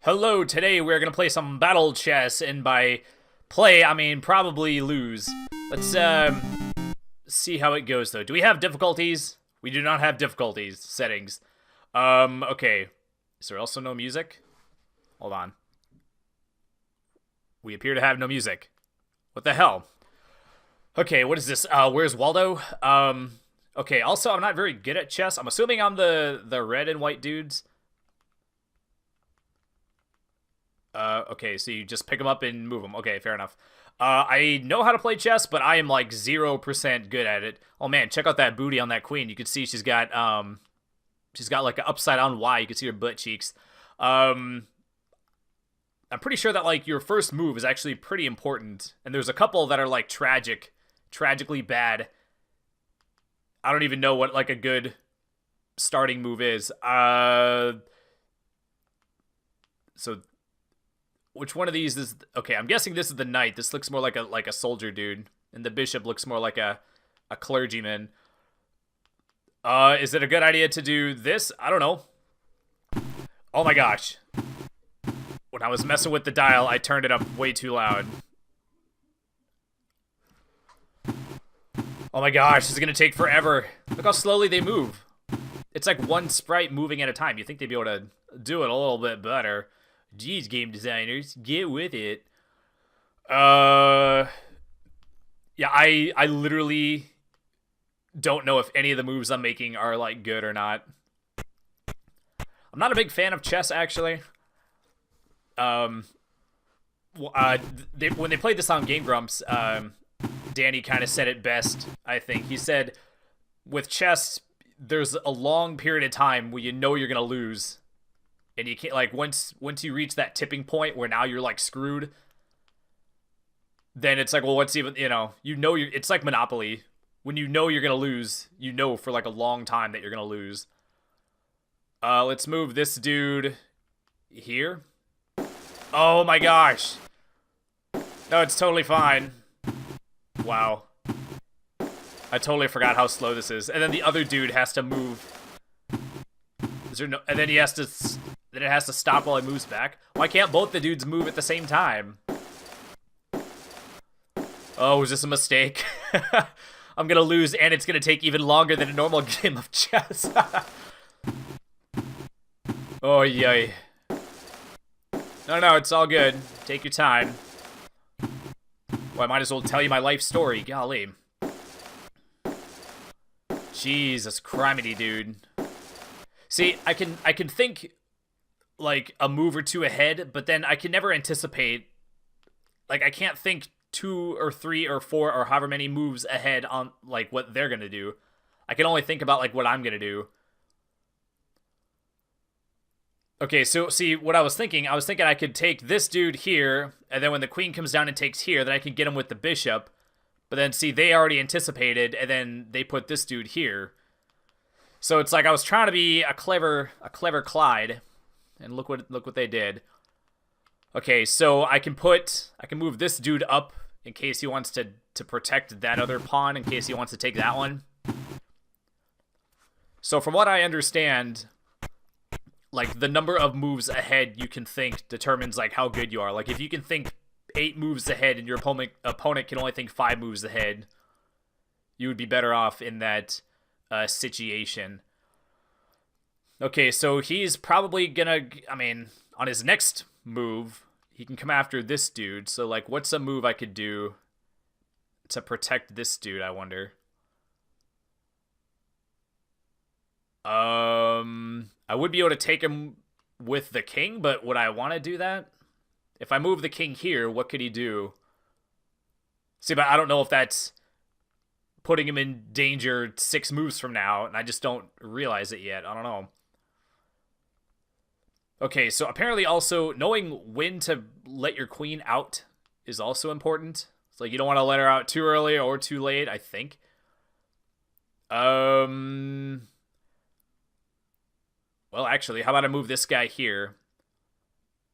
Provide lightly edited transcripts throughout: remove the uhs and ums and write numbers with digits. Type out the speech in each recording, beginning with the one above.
Hello, today we're gonna play some battle chess, and by play, I mean probably lose. Let's, see how it goes, though. Do we have difficulties? We do not have difficulties settings. Okay. Is there also no music? Hold on. We appear to have no music. What the hell? Okay, what is this? Where's Waldo? Okay, also, I'm not very good at chess. I'm assuming I'm the red and white dudes. Okay, so you just pick them up and move them. Okay, fair enough. I know how to play chess, but I am like 0% good at it. Oh man, check out that booty on that queen. You can see she's got like an upside down Y. You can see her butt cheeks. I'm pretty sure that like your first move is actually pretty important, and there's a couple that are like tragically bad. I don't even know what like a good starting move is. So which one of these is... Okay, I'm guessing this is the knight. This looks more like a soldier dude. And the bishop looks more like a clergyman. Is it a good idea to do this? I don't know. Oh my gosh. When I was messing with the dial, I turned it up way too loud. Oh my gosh, this is gonna take forever. Look how slowly they move. It's like one sprite moving at a time. You think they'd be able to do it a little bit better. Jeez, game designers, get with it. Yeah, I literally don't know if any of the moves I'm making are, like, good or not. I'm not a big fan of chess, actually. When they played this on Game Grumps, Danny kind of said it best, I think. He said, with chess, there's a long period of time where you know you're going to lose. And you can't, like, once you reach that tipping point where now you're, like, screwed, then it's like, well, what's even, it's like Monopoly. When you know you're going to lose, you know for, like, a long time that you're going to lose. Let's move this dude here. Oh, my gosh. No, it's totally fine. Wow. I totally forgot how slow this is. And then the other dude has to move. Is there no... And then he has to... Then it has to stop while it moves back. Why can't both the dudes move at the same time? Oh, is this a mistake? I'm gonna lose, and it's gonna take even longer than a normal game of chess. Oh, yay. No, it's all good. Take your time. Well, I might as well tell you my life story. Golly. Jesus criminy, dude. See, I can think... like a move or two ahead, but then I can never anticipate. Like, I can't think 2 or 3 or 4 or however many moves ahead on like what they're gonna do. I can only think about like what I'm gonna do. Okay, so see what I was thinking I could take this dude here, and then when the queen comes down and takes here, then I can get him with the bishop. But then see, they already anticipated, and then they put this dude here. So it's like I was trying to be a clever Clyde. And look what they did. Okay, so I can move this dude up in case he wants to protect that other pawn, in case he wants to take that one. So from what I understand, like the number of moves ahead you can think determines like how good you are. Like if you can think 8 moves ahead and your opponent can only think 5 moves ahead, you would be better off in that situation. Okay, so he's probably gonna... I mean, on his next move, he can come after this dude. So, like, what's a move I could do to protect this dude, I wonder? I would be able to take him with the king, but would I want to do that? If I move the king here, what could he do? See, but I don't know if that's putting him in danger 6 moves from now, and I just don't realize it yet. I don't know. Okay, so apparently also knowing when to let your queen out is also important. It's like you don't want to let her out too early or too late, I think. Well, actually, how about I move this guy here?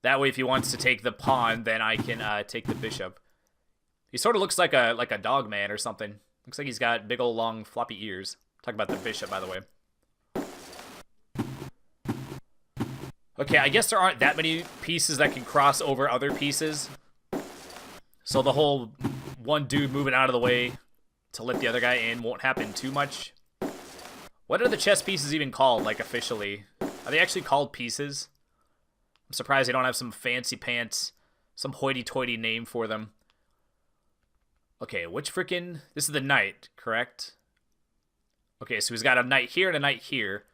That way, if he wants to take the pawn, then I can take the bishop. He sort of looks like a dog man or something. Looks like he's got big old long floppy ears. Talk about the bishop, by the way. Okay, I guess there aren't that many pieces that can cross over other pieces. So the whole one dude moving out of the way to let the other guy in won't happen too much. What are the chess pieces even called, like, officially? Are they actually called pieces? I'm surprised they don't have some fancy pants, some hoity-toity name for them. Okay, which freaking... This is the knight, correct? Okay, so he's got a knight here and a knight here.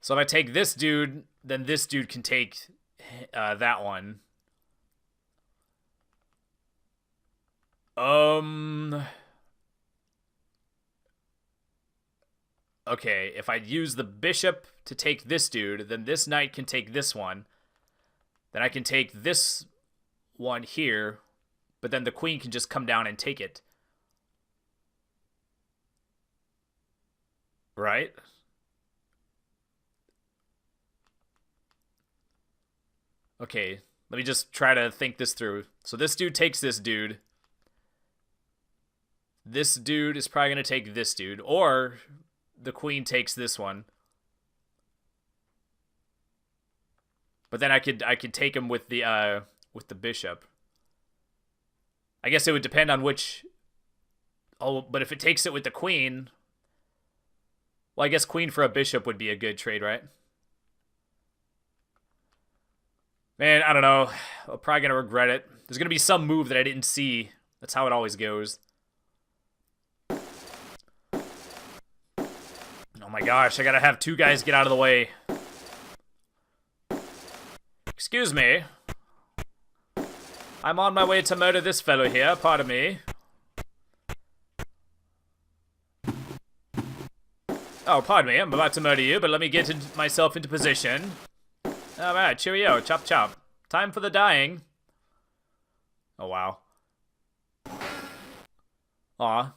So if I take this dude, then this dude can take that one. Okay, if I use the bishop to take this dude, then this knight can take this one. Then I can take this one here, but then the queen can just come down and take it. Right? Okay, let me just try to think this through. So this dude takes this dude. This dude is probably going to take this dude, or the queen takes this one. But then I could take him with the bishop. I guess it would depend on which. Oh, but if it takes it with the queen, well, I guess queen for a bishop would be a good trade, right? Man, I don't know. I'm probably gonna regret it. There's gonna be some move that I didn't see. That's how it always goes. Oh my gosh, I gotta have two guys get out of the way. Excuse me. I'm on my way to murder this fellow here, pardon me. Oh, pardon me, I'm about to murder you, but let me get myself into position. Alright, cheerio, chop chop. Time for the dying. Oh, wow. Aw.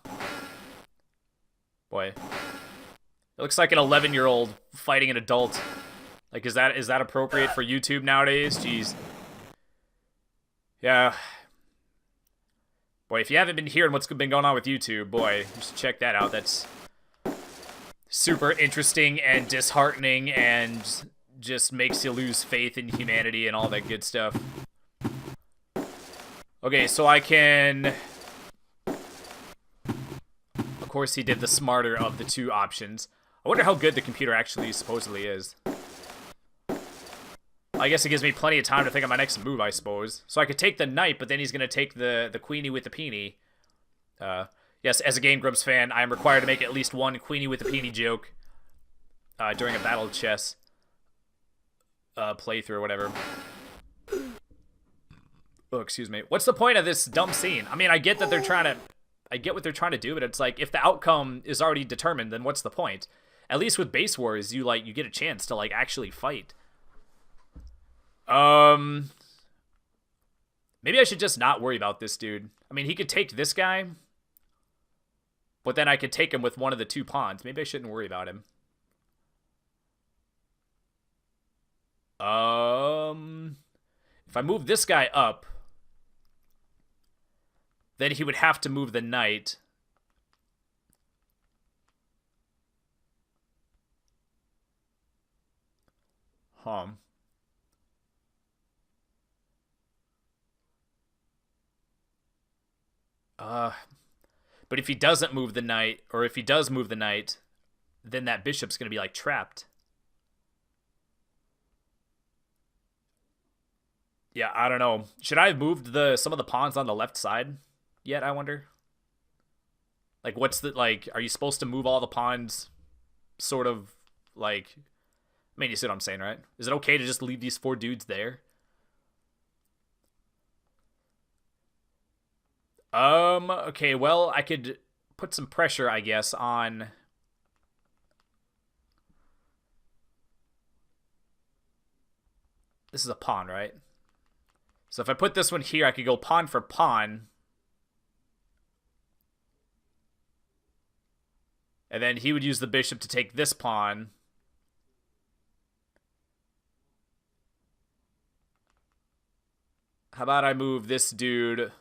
Boy. It looks like an 11-year-old fighting an adult. Like, is that appropriate for YouTube nowadays? Jeez. Yeah. Boy, if you haven't been hearing what's been going on with YouTube, boy, you should check that out. That's super interesting and disheartening and just makes you lose faith in humanity and all that good stuff. Okay, so I can... Of course, he did the smarter of the two options. I wonder how good the computer actually supposedly is. I guess it gives me plenty of time to think of my next move, I suppose. So I could take the knight, but then he's going to take the queenie with the peenie. Yes, as a Game Grumps fan, I am required to make at least one queenie with the peenie joke during a battle chess playthrough or whatever. Oh, excuse me. What's the point of this dumb scene? I mean, I get that they're trying to... I get what they're trying to do, but it's like, if the outcome is already determined, then what's the point? At least with Base Wars, you get a chance to, actually fight. Maybe I should just not worry about this dude. I mean, he could take this guy, but then I could take him with one of the two pawns. Maybe I shouldn't worry about him. If I move this guy up, then he would have to move the knight. But if he doesn't move the knight, or if he does move the knight, then that bishop's going to be, trapped. Yeah, I don't know. Should I have moved some of the pawns on the left side yet, I wonder? What's the, are you supposed to move all the pawns sort of, I mean, you see what I'm saying, right? Is it okay to just leave these four dudes there? Okay, well, I could put some pressure, I guess, on... This is a pawn, right? So if I put this one here, I could go pawn for pawn. And then he would use the bishop to take this pawn. How about I move this dude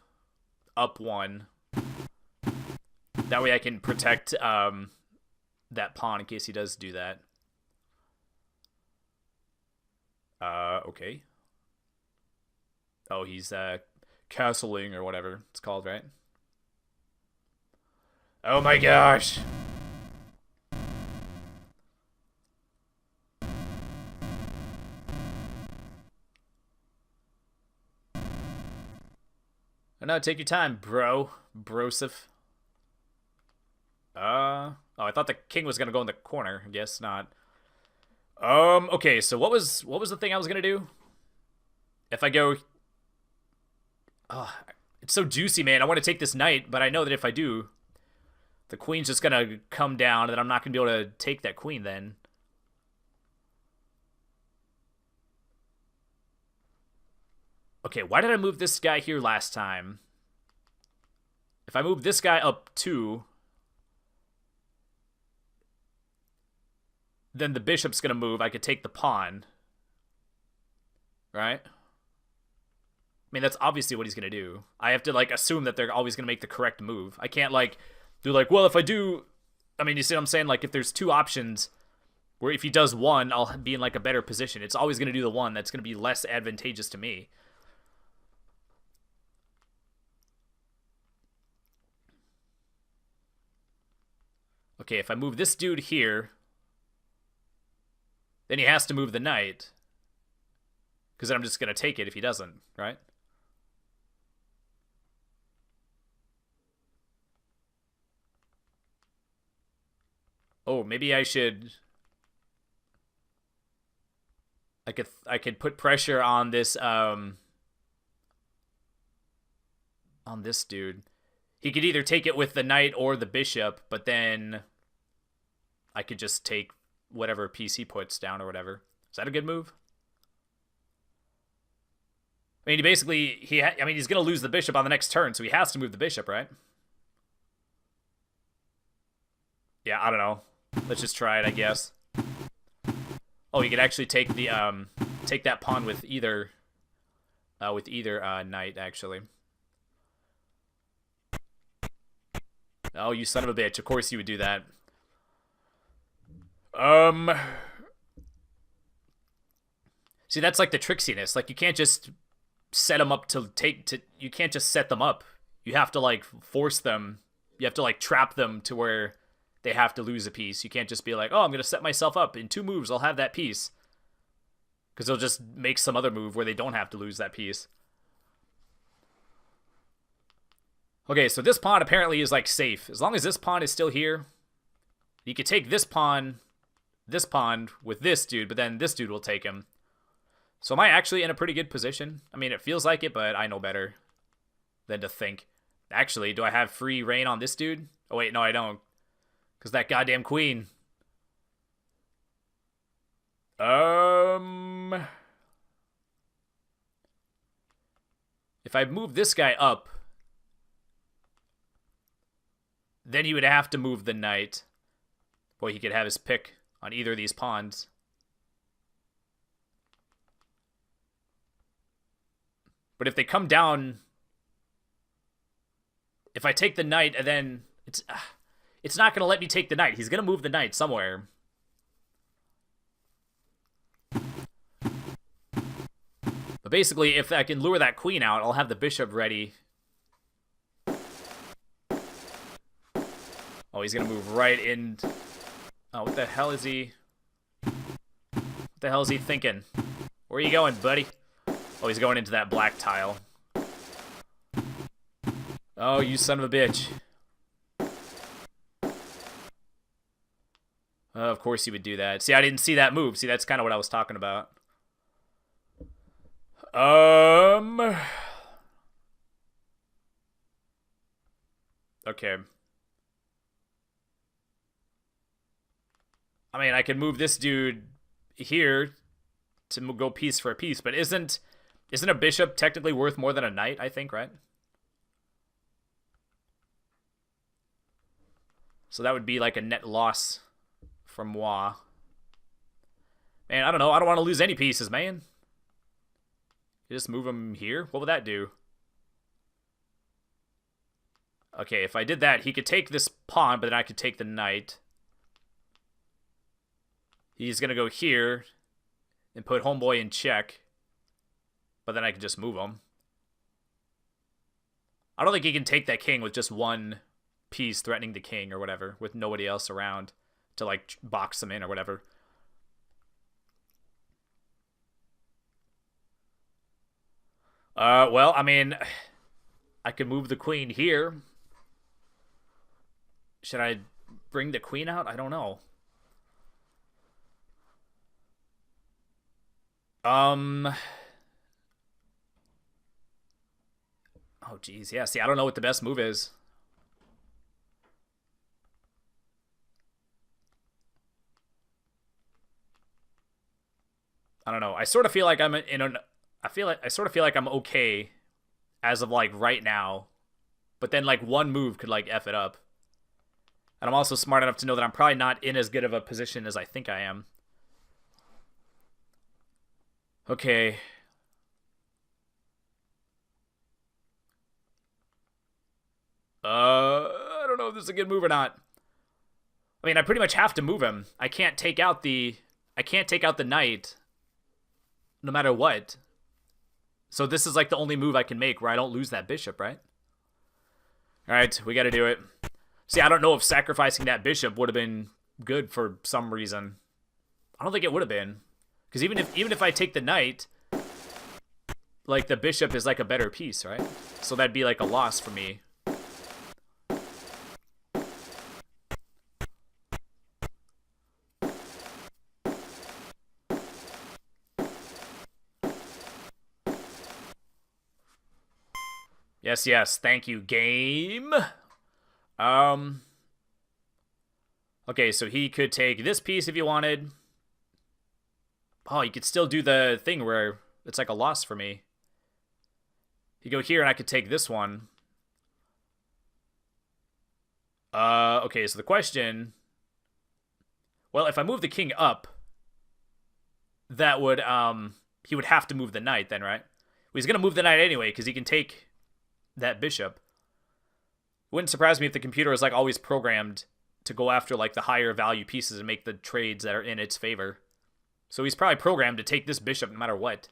up one? That way I can protect that pawn in case he does do that. Okay. Oh, he's, castling or whatever it's called, right? Oh my gosh. Oh, no, take your time, bro. Broseph. Oh, I thought the king was gonna go in the corner. I guess not. Okay, so what was the thing I was gonna do? If I go... Oh, it's so juicy, man. I want to take this knight, but I know that if I do, the queen's just gonna come down, and then I'm not gonna be able to take that queen then. Okay, why did I move this guy here last time? If I move this guy up 2, then the bishop's gonna move. I could take the pawn. Right? I mean, that's obviously what he's gonna do. I have to, like, assume that they're always gonna make the correct move. I can't, like, do, like, well, if I do... I mean, you see what I'm saying? Like, if there's 2 options, where if he does one, I'll be in, like, a better position. It's always gonna do the one that's gonna be less advantageous to me. Okay, if I move this dude here, then he has to move the knight. Because then I'm just going to take it if he doesn't, right? Oh, maybe I should... I could put pressure on this, on this dude. He could either take it with the knight or the bishop, but then I could just take whatever piece he puts down or whatever. Is that a good move? I mean, he basically, he's going to lose the bishop on the next turn, so he has to move the bishop, right? Yeah, I don't know. Let's just try it, I guess. Oh, he could actually take the, take that pawn with either knight, actually. Oh, you son of a bitch. Of course you would do that. See, that's like the tricksiness. Like, you can't just set them up you can't just set them up. You have to, like, force them. You have to, like, trap them to where they have to lose a piece. You can't just be like, oh, I'm going to set myself up. In 2 moves, I'll have that piece. Because they'll just make some other move where they don't have to lose that piece. Okay, so this pawn apparently is, like, safe. As long as this pawn is still here, you could take this pawn with this dude, but then this dude will take him. So am I actually in a pretty good position? I mean, it feels like it, but I know better than to think. Actually, do I have free reign on this dude? Oh, wait, no, I don't. Because that goddamn queen. If I move this guy up, then he would have to move the knight. Boy, he could have his pick on either of these pawns. But if they come down... If I take the knight, and then... It's not going to let me take the knight. He's going to move the knight somewhere. But basically, if I can lure that queen out, I'll have the bishop ready. Oh, he's going to move right in. Oh, what the hell is he... What the hell is he thinking? Where are you going, buddy? Oh, he's going into that black tile. Oh, you son of a bitch. Of course he would do that. See, I didn't see that move. See, that's kind of what I was talking about. Okay. I mean, I could move this dude here to go piece for a piece, but isn't a bishop technically worth more than a knight, I think, right? So that would be like a net loss from moi. Man, I don't know. I don't want to lose any pieces, man. You just move him here? What would that do? Okay, if I did that, he could take this pawn, but then I could take the knight. He's going to go here. and put homeboy in check. But then I can just move him. I don't think he can take that king with just one piece threatening the king or whatever, with nobody else around to like box him in or whatever. Well, I mean, I could move the queen here. Should I bring the queen out? I don't know. Oh, geez. Yeah, see, I don't know what the best move is. I don't know. I sort of feel like I'm in an... I sort of feel like I'm okay as of, like, right now. But then, like, one move could, like, F it up. And I'm also smart enough to know that I'm probably not in as good of a position as I think I am. Okay. I don't know if this is a good move or not. I mean, I pretty much have to move him. I can't take out the knight no matter what. So this is like the only move I can make where I don't lose that bishop, right? All right, we got to do it. See, I don't know if sacrificing that bishop would have been good for some reason. I don't think it would have been. Because even if I take the knight, like the bishop is like a better piece, right? So that'd be like a loss for me. Yes, yes. Thank you, game. Okay, so he could take this piece if you wanted. Oh, you could still do the thing where it's like a loss for me. You go here and I could take this one. Okay, so the question... Well, if I move the king up, that would, he would have to move the knight then, right? Well, he's going to move the knight anyway, because he can take that bishop. It wouldn't surprise me if the computer is, like, always programmed to go after, like, the higher value pieces and make the trades that are in its favor. So he's probably programmed to take this bishop no matter what.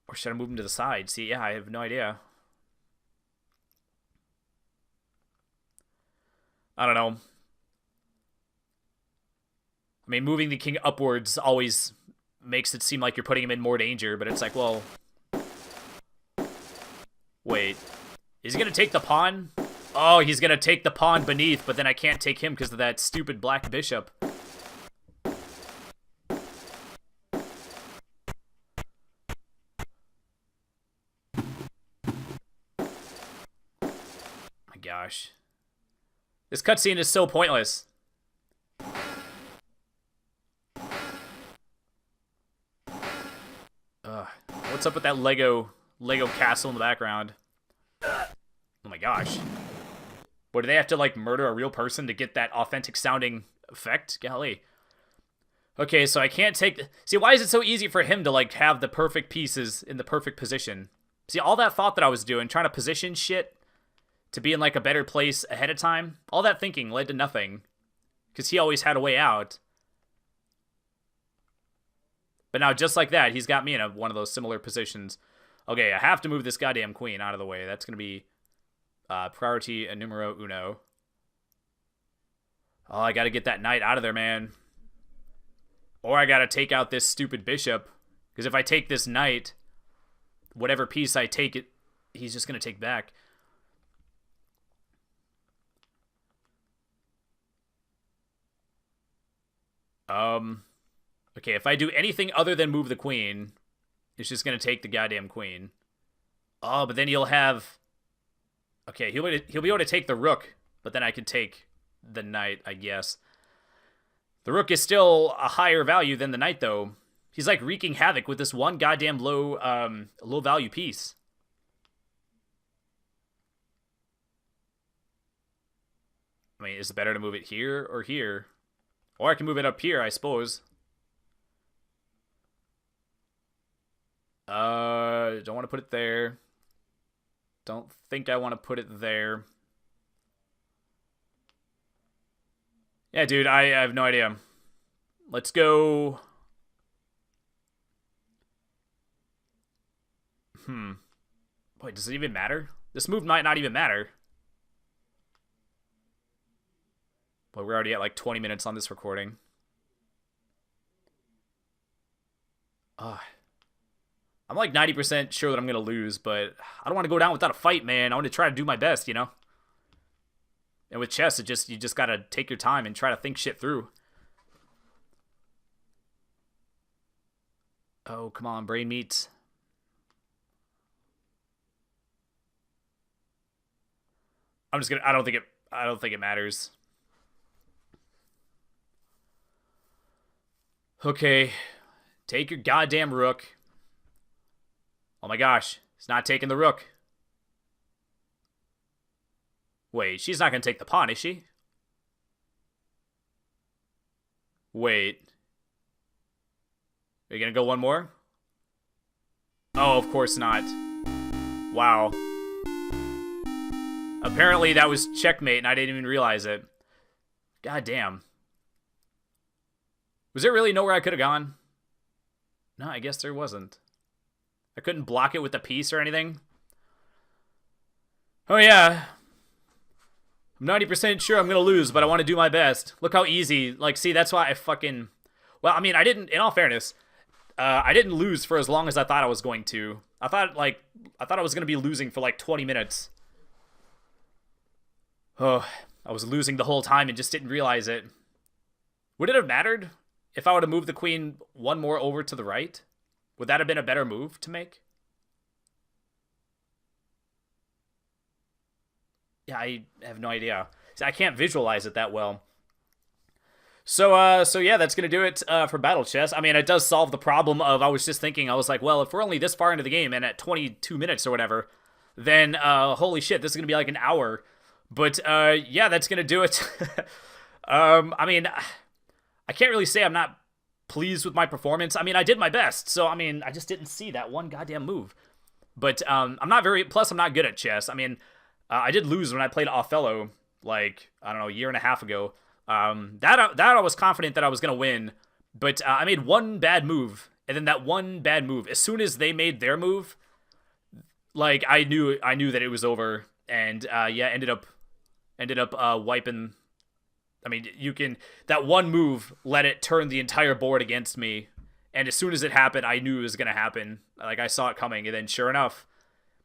Or should I move him to the side? See, yeah, I have no idea. I don't know. I mean, moving the king upwards always makes it seem like you're putting him in more danger, but it's like, well... Wait. Is he going to take the pawn? Oh, he's going to take the pawn beneath, but then I can't take him because of that stupid black bishop. My gosh. This cutscene is so pointless. What's up with that Lego castle in the background? Oh my gosh. What, do they have to, like, murder a real person to get that authentic sounding effect? Golly. Okay, so I can't take... See, why is it so easy for him to, like, have the perfect pieces in the perfect position? See, all that thought that I was doing, trying to position shit to be in, like, a better place ahead of time, all that thinking led to nothing. Because he always had a way out. But now, just like that, he's got me in one of those similar positions. Okay, I have to move this goddamn queen out of the way. That's going to be priority numero uno. Oh, I got to get that knight out of there, man. Or I got to take out this stupid bishop. Because if I take this knight, whatever piece I take, he's just going to take back. Okay, if I do anything other than move the queen, it's just going to take the goddamn queen. Oh, but then he'll have... Okay, he'll be able to take the rook, but then I can take the knight, I guess. The rook is still a higher value than the knight, though. He's, like, wreaking havoc with this one goddamn low value piece. I mean, is it better to move it here or here? Or I can move it up here, I suppose. Don't want to put it there. Don't think I want to put it there. Yeah, dude, I have no idea. Let's go. Wait, does it even matter? This move might not even matter. But we're already at like 20 minutes on this recording. I'm like 90% sure that I'm going to lose, but I don't want to go down without a fight, man. I want to try to do my best, you know? And with chess, you just got to take your time and try to think shit through. Oh, come on, brain meat. I'm just going to I don't think it matters. Okay. Take your goddamn rook. Oh my gosh, he's not taking the rook. Wait, she's not going to take the pawn, is she? Wait. Are you going to go one more? Oh, of course not. Wow. Apparently that was checkmate and I didn't even realize it. God damn. Was there really nowhere I could have gone? No, I guess there wasn't. I couldn't block it with a piece or anything. Oh yeah. I'm 90% sure I'm going to lose, but I want to do my best. Look how easy. Like, see, that's why I fucking... Well, I mean, I didn't... In all fairness, I didn't lose for as long as I thought I was going to. I thought I was going to be losing for like 20 minutes. Oh, I was losing the whole time and just didn't realize it. Would it have mattered if I would have moved the queen one more over to the right? Would that have been a better move to make? Yeah, I have no idea. See, I can't visualize it that well. So yeah, that's gonna do it for Battle Chess. I mean, it does solve the problem of, I was just thinking, I was like, well, if we're only this far into the game and at 22 minutes or whatever, then holy shit, this is gonna be like an hour. But yeah, that's gonna do it. I mean, I can't really say I'm not pleased with my performance. I mean, I did my best, so I mean, I just didn't see that one goddamn move. But I'm not very. Plus, I'm not good at chess. I mean, I did lose when I played Othello, like, I don't know, a year and a half ago. That I was confident that I was gonna win, but I made one bad move, and then that one bad move, as soon as they made their move, like, I knew that it was over, and yeah, ended up wiping. I mean, that one move let it turn the entire board against me, and as soon as it happened, I knew it was gonna happen. Like, I saw it coming, and then sure enough,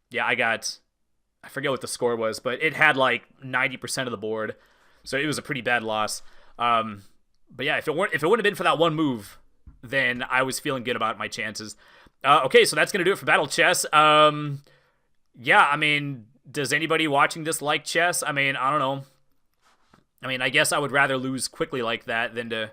yeah, I forget what the score was, but it had like 90% of the board, so it was a pretty bad loss. But yeah, if it wouldn't have been for that one move, then I was feeling good about my chances. Okay, so that's gonna do it for Battle Chess. Yeah, I mean, does anybody watching this like chess? I mean, I don't know. I mean, I guess I would rather lose quickly like that than to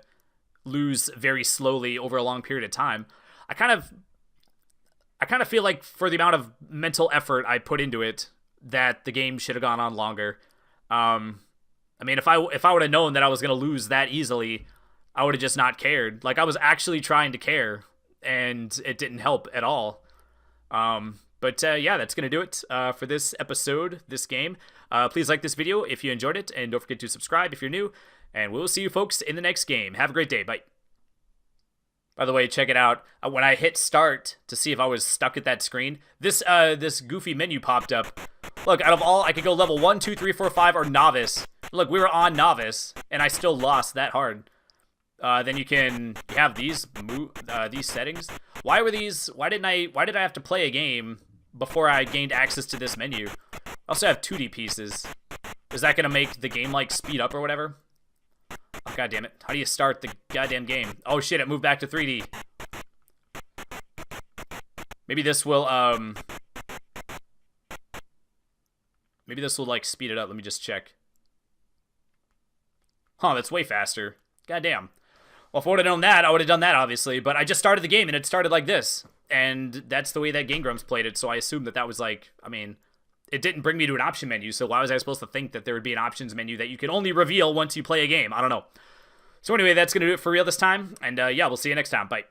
lose very slowly over a long period of time. I kind of feel like for the amount of mental effort I put into it, that the game should have gone on longer. I mean, if I would have known that I was going to lose that easily, I would have just not cared. Like, I was actually trying to care, and it didn't help at all. But yeah, that's going to do it for this episode, this game. Please like this video if you enjoyed it, and don't forget to subscribe if you're new. And we'll see you folks in the next game. Have a great day. Bye. By the way, check it out. When I hit start to see if I was stuck at that screen, this goofy menu popped up. Look, out of all, I could go level 1, 2, 3, 4, 5, or novice. Look, we were on novice, and I still lost that hard. Then you have these settings. Why did I have to play a game before I gained access to this menu? I also have 2D pieces. Is that gonna make the game like speed up or whatever? Oh, God damn it. How do you start the goddamn game? Oh shit, it moved back to 3D. Maybe this will like speed it up. Let me just check. Huh, that's way faster. God damn. Well, if I would have known that, I would have done that, obviously. But I just started the game, and it started like this. And that's the way that Game Grumps played it, so I assumed that was like, I mean, it didn't bring me to an option menu, so why was I supposed to think that there would be an options menu that you could only reveal once you play a game? I don't know. So anyway, that's going to do it for real this time, and yeah, we'll see you next time. Bye.